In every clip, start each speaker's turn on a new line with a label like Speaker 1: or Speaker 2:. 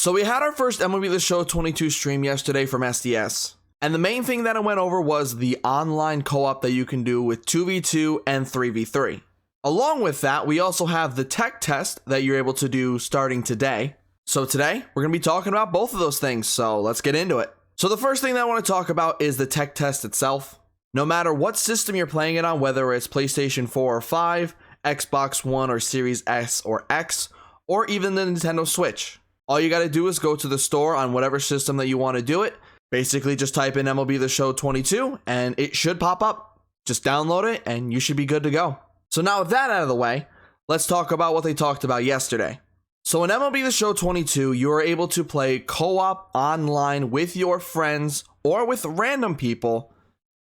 Speaker 1: So we had our first MLB The Show 22 stream yesterday from SDS. And the main thing that I went over was the online co-op that you can do with 2v2 and 3v3. Along with that, we also have the tech test that you're able to do starting today. So today, we're going to be talking about both of those things, so let's get into it. So the first thing that I want to talk about is the tech test itself. No matter what system you're playing it on, whether it's PlayStation 4 or 5, Xbox One or Series S or X, or even the Nintendo Switch, all you got to do is go to the store on whatever system that you want to do it. Basically, just type in MLB The Show 22 and it should pop up. Just download it and you should be good to go. So now with that out of the way, let's talk about what they talked about yesterday. So in MLB The Show 22, you are able to play co-op online with your friends or with random people,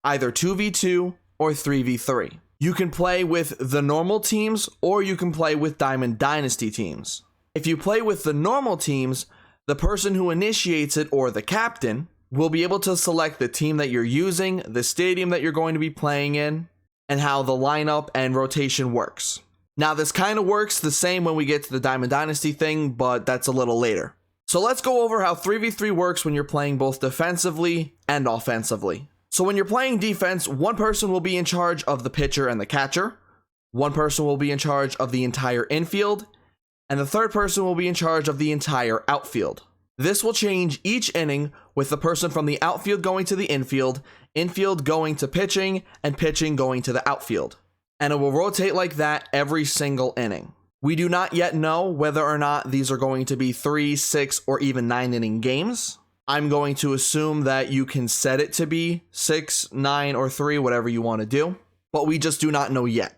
Speaker 1: either 2v2 or 3v3. You can play with the normal teams or you can play with Diamond Dynasty teams. If you play with the normal teams, the person who initiates it or the captain will be able to select the team that you're using, the stadium that you're going to be playing in, and how the lineup and rotation works. Now, this kind of works the same when we get to the Diamond Dynasty thing, but that's a little later. So let's go over how 3v3 works when you're playing both defensively and offensively. So when you're playing defense, one person will be in charge of the pitcher and the catcher, one person will be in charge of the entire infield, and the third person will be in charge of the entire outfield. This will change each inning with the person from the outfield going to the infield, infield going to pitching, and pitching going to the outfield. And it will rotate like that every single inning. We do not yet know whether or not these are going to be 3, 6, or even 9 inning games. I'm going to assume that you can set it to be 6, 9, or 3, whatever you want to do, but we just do not know yet.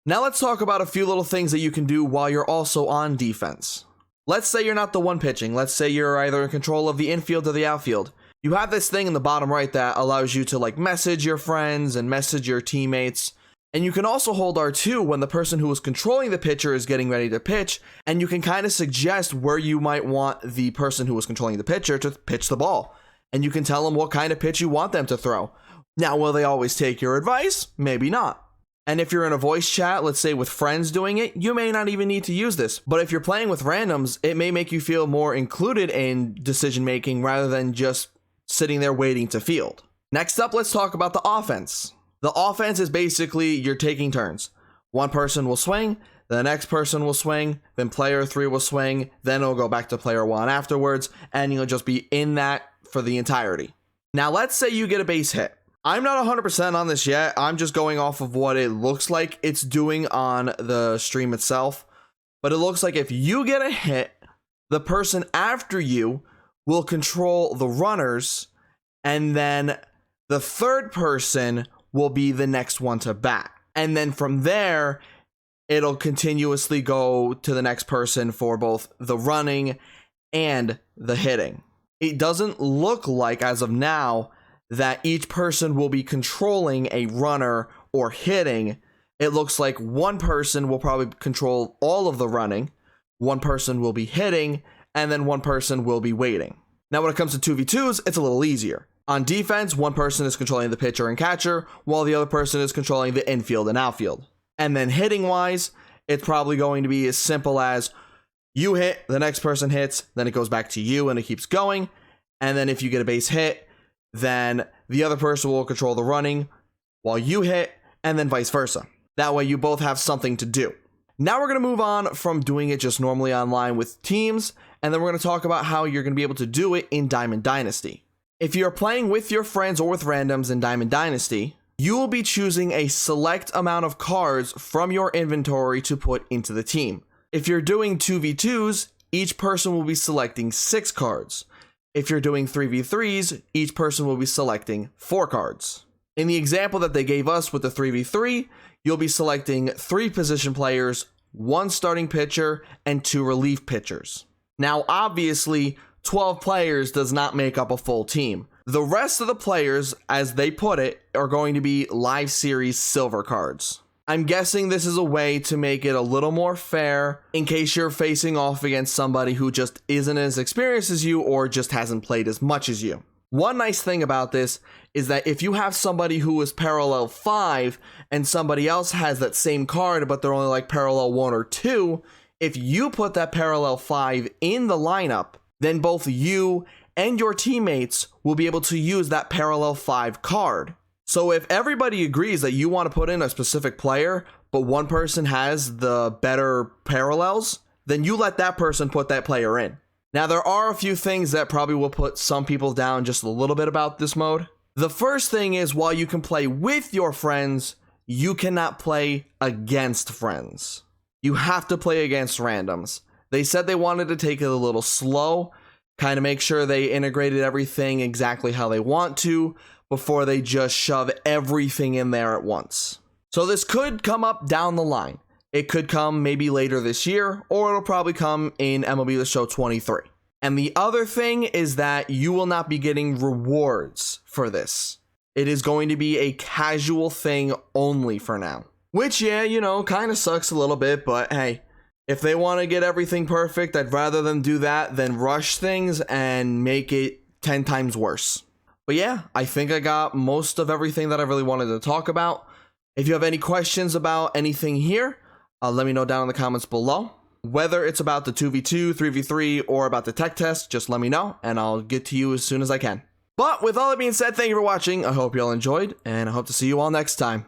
Speaker 1: Now let's talk about a few little things that you can do while you're also on defense. Let's say you're not the one pitching. Let's say you're either in control of the infield or the outfield. You have this thing in the bottom right that allows you to message your friends and message your teammates. And you can also hold R2 when the person who is controlling the pitcher is getting ready to pitch, and you can kind of suggest where you might want the person who is controlling the pitcher to pitch the ball. And you can tell them what kind of pitch you want them to throw. Now, will they always take your advice? Maybe not. And if you're in a voice chat, let's say with friends doing it, you may not even need to use this. But if you're playing with randoms, it may make you feel more included in decision making rather than just sitting there waiting to field. Next up, let's talk about the offense. The offense is basically you're taking turns. One person will swing, the next person will swing, then player 3 will swing, then it'll go back to player 1 afterwards, and you'll just be in that for the entirety. Now, let's say you get a base hit. I'm not 100% on this yet. I'm just going off of what it looks like it's doing on the stream itself. But it looks like if you get a hit, the person after you will control the runners, and then the third person will be the next one to bat. And then from there, it'll continuously go to the next person for both the running and the hitting. It doesn't look like, as of now, that each person will be controlling a runner or hitting. It looks like one person will probably control all of the running, one person will be hitting, and then one person will be waiting. Now, when it comes to 2v2s, it's a little easier. On defense, one person is controlling the pitcher and catcher, while the other person is controlling the infield and outfield. And then hitting-wise, it's probably going to be as simple as you hit, the next person hits, then it goes back to you and it keeps going. And then if you get a base hit, then the other person will control the running while you hit, and then vice versa. That way you both have something to do. Now we're going to move on from doing it just normally online with teams, and then we're going to talk about how you're going to be able to do it in Diamond Dynasty. If you're playing with your friends or with randoms in Diamond Dynasty, you will be choosing a select amount of cards from your inventory to put into the team. If you're doing 2v2s, each person will be selecting 6 cards. If you're doing 3v3s, each person will be selecting 4 cards. In the example that they gave us with the 3v3, you'll be selecting 3 position players, 1 starting pitcher, and 2 relief pitchers. Now, obviously, 12 players does not make up a full team. The rest of the players, as they put it, are going to be live series silver cards. I'm guessing this is a way to make it a little more fair in case you're facing off against somebody who just isn't as experienced as you or just hasn't played as much as you. One nice thing about this is that if you have somebody who is parallel 5 and somebody else has that same card but they're only like parallel 1 or 2, if you put that parallel 5 in the lineup, then both you and your teammates will be able to use that parallel 5 card. So if everybody agrees that you want to put in a specific player, but one person has the better parallels, then you let that person put that player in. Now, there are a few things that probably will put some people down just a little bit about this mode. The first thing is, while you can play with your friends, you cannot play against friends. You have to play against randoms. They said they wanted to take it a little slow, kind of make sure they integrated everything exactly how they want to before they just shove everything in there at once. So this could come up down the line. It could come maybe later this year, or it'll probably come in MLB The Show 23. And the other thing is that you will not be getting rewards for this. It is going to be a casual thing only for now. Which, yeah, you know, kind of sucks a little bit, but hey, if they want to get everything perfect, I'd rather them do that than rush things and make it 10 times worse. But yeah, I think I got most of everything that I really wanted to talk about. If you have any questions about anything here, let me know down in the comments below. Whether it's about the 2v2, 3v3, or about the tech test, just let me know, and I'll get to you as soon as I can. But with all that being said, thank you for watching. I hope you all enjoyed, and I hope to see you all next time.